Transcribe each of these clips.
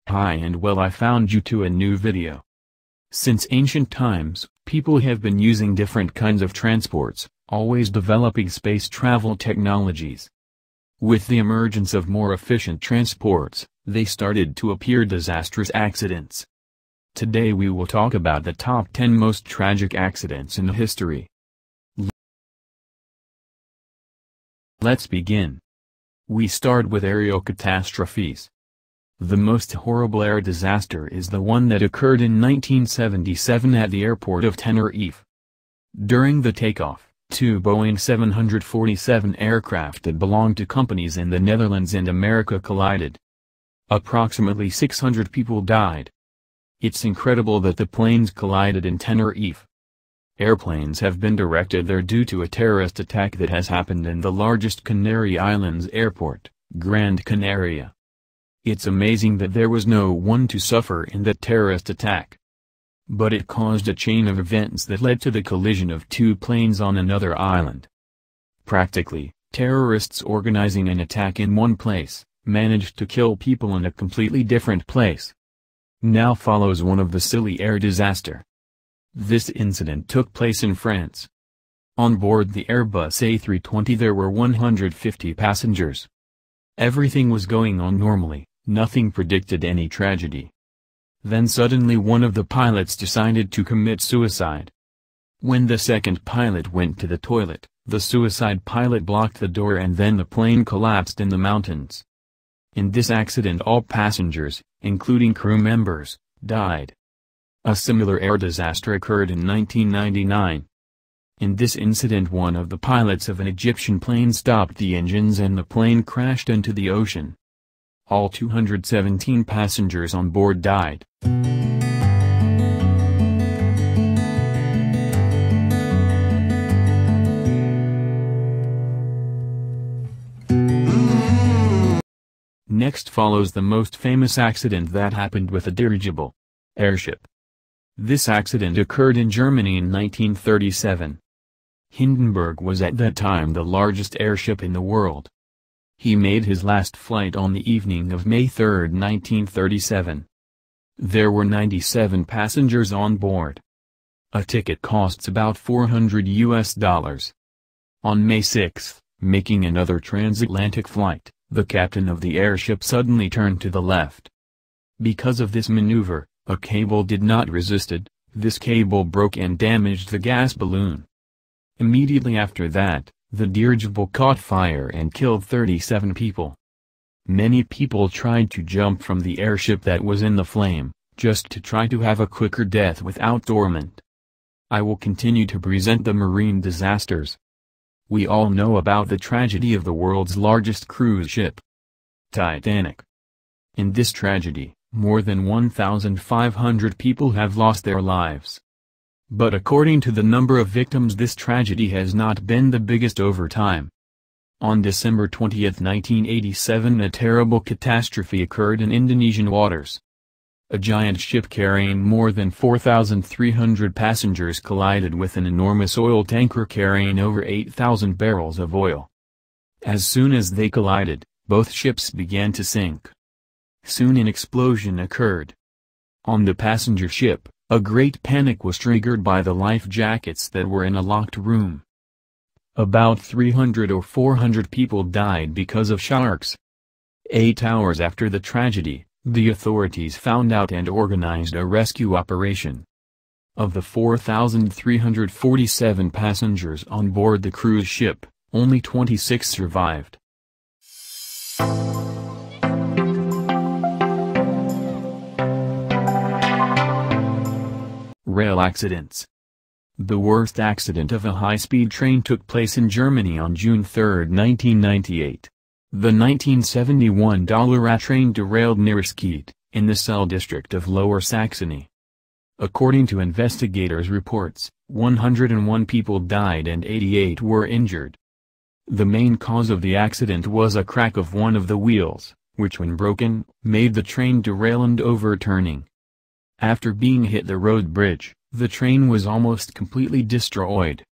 Hi and well, I found you to a new video. Since ancient times, people have been using different kinds of transports, always developing space travel technologies. With the emergence of more efficient transports, they started to appear disastrous accidents. Today we will talk about the top 10 most tragic accidents in history. Let's begin. We start with aerial catastrophes. The most horrible air disaster is the one that occurred in 1977 at the airport of Tenerife. During the takeoff, two Boeing 747 aircraft that belonged to companies in the Netherlands and America collided. Approximately 600 people died. It's incredible that the planes collided in Tenerife. Airplanes have been directed there due to a terrorist attack that has happened in the largest Canary Islands airport, Gran Canaria. It's amazing that there was no one to suffer in that terrorist attack. But it caused a chain of events that led to the collision of two planes on another island. Practically, terrorists organizing an attack in one place, managed to kill people in a completely different place. Now follows one of the silly air disaster. This incident took place in France. On board the Airbus A320 there were 150 passengers. Everything was going on normally. Nothing predicted any tragedy. Then suddenly one of the pilots decided to commit suicide. When the second pilot went to the toilet, the suicide pilot blocked the door and then the plane collapsed in the mountains. In this accident all passengers, including crew members, died. A similar air disaster occurred in 1999. In this incident one of the pilots of an Egyptian plane stopped the engines and the plane crashed into the ocean. All 217 passengers on board died. Next follows the most famous accident that happened with a dirigible airship. This accident occurred in Germany in 1937. Hindenburg was at that time the largest airship in the world. He made his last flight on the evening of May 3, 1937. There were 97 passengers on board. A ticket costs about $400. On May 6, making another transatlantic flight, the captain of the airship suddenly turned to the left. Because of this maneuver, a cable did not resisted, this cable broke and damaged the gas balloon. Immediately after that, the dirigible caught fire and killed 37 people. Many people tried to jump from the airship that was in the flame, just to try to have a quicker death without torment. I will continue to present the marine disasters. We all know about the tragedy of the world's largest cruise ship, Titanic. In this tragedy, more than 1,500 people have lost their lives. But according to the number of victims, this tragedy has not been the biggest over time. On December 20, 1987, a terrible catastrophe occurred in Indonesian waters. A giant ship carrying more than 4,300 passengers collided with an enormous oil tanker carrying over 8,000 barrels of oil. As soon as they collided, both ships began to sink. Soon an explosion occurred. On the passenger ship, a great panic was triggered by the life jackets that were in a locked room. About 300 or 400 people died because of sharks. 8 hours after the tragedy, the authorities found out and organized a rescue operation. Of the 4,347 passengers on board the cruise ship, only 26 survived. Rail accidents. The worst accident of a high-speed train took place in Germany on June 3, 1998. The 1971 Dollrat train derailed near Skeet, in the Celle district of Lower Saxony. According to investigators' reports, 101 people died and 88 were injured. The main cause of the accident was a crack of one of the wheels, which when broken, made the train derail and overturning. After being hit the road bridge, the train was almost completely destroyed.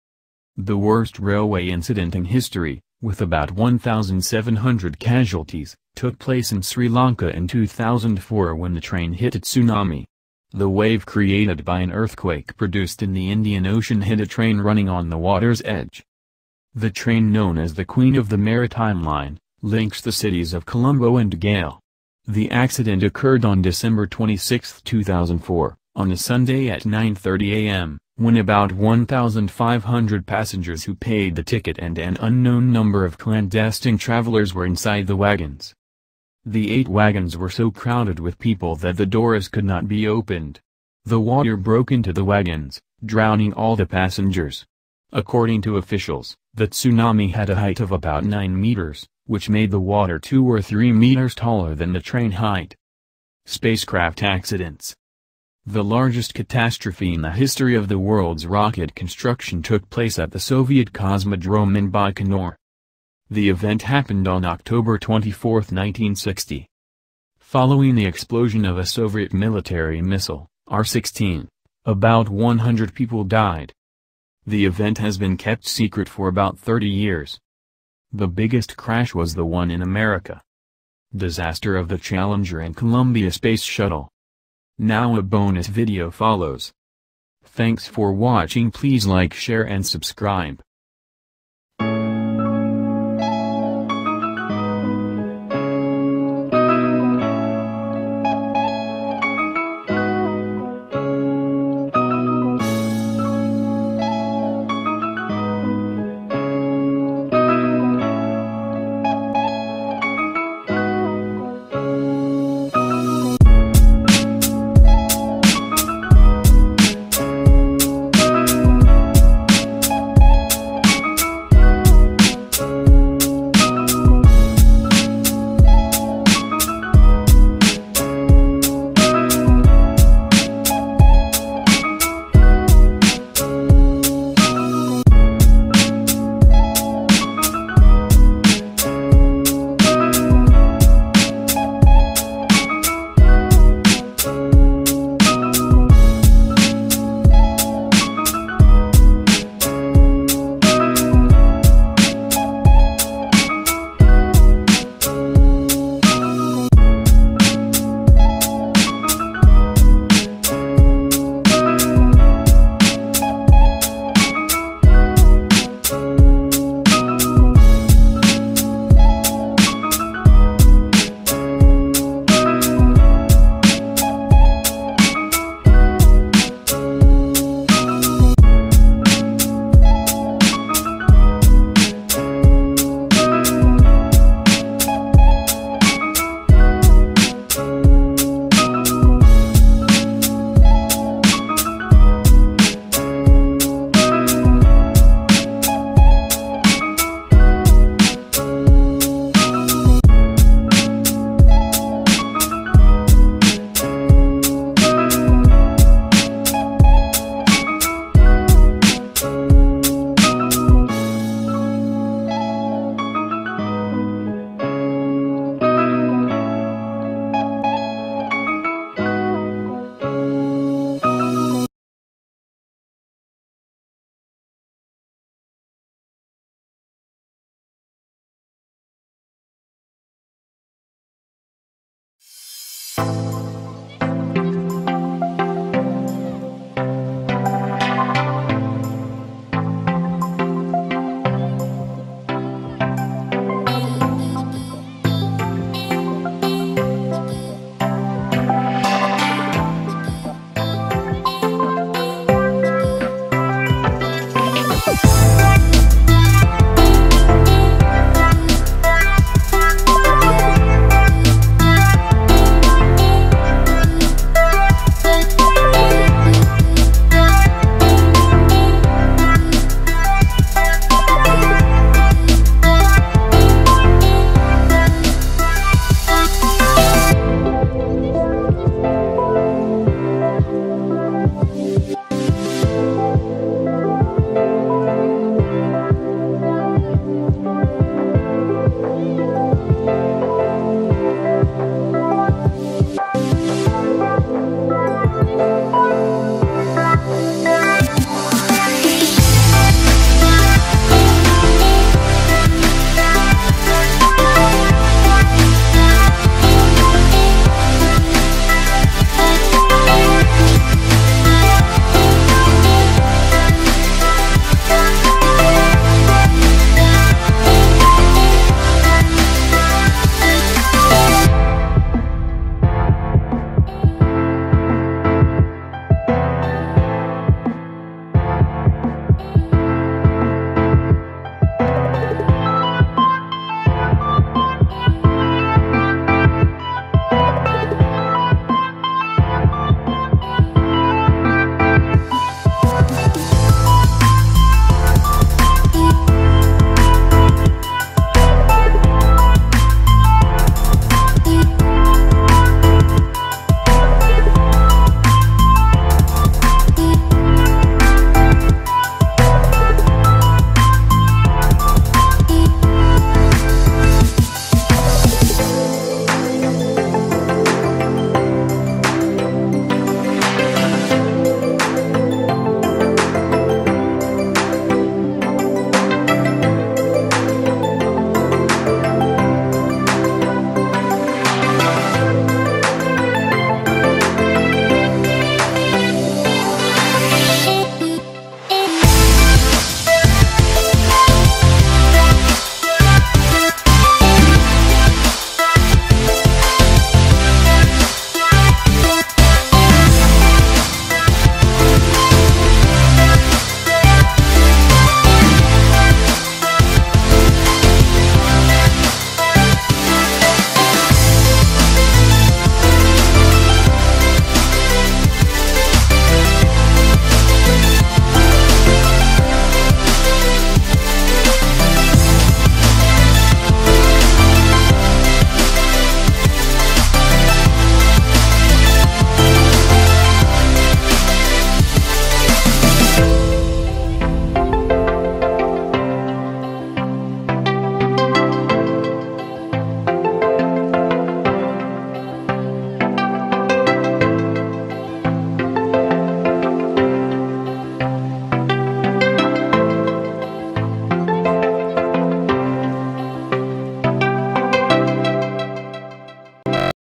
The worst railway incident in history, with about 1,700 casualties, took place in Sri Lanka in 2004 when the train hit a tsunami. The wave created by an earthquake produced in the Indian Ocean hit a train running on the water's edge. The train, known as the Queen of the Maritime Line, links the cities of Colombo and Galle. The accident occurred on December 26, 2004, on a Sunday at 9:30 a.m., when about 1,500 passengers who paid the ticket and an unknown number of clandestine travelers were inside the wagons. The 8 wagons were so crowded with people that the doors could not be opened. The water broke into the wagons, drowning all the passengers. According to officials, the tsunami had a height of about 9 meters, which made the water 2 or 3 meters taller than the train height. Spacecraft accidents. The largest catastrophe in the history of the world's rocket construction took place at the Soviet Cosmodrome in Baikonur. The event happened on October 24, 1960. Following the explosion of a Soviet military missile, R-16, about 100 people died. The event has been kept secret for about 30 years. The biggest crash was the one in America. Disaster of the Challenger and Columbia Space Shuttle. Now a bonus video follows. Thanks for watching. Please like, share and subscribe.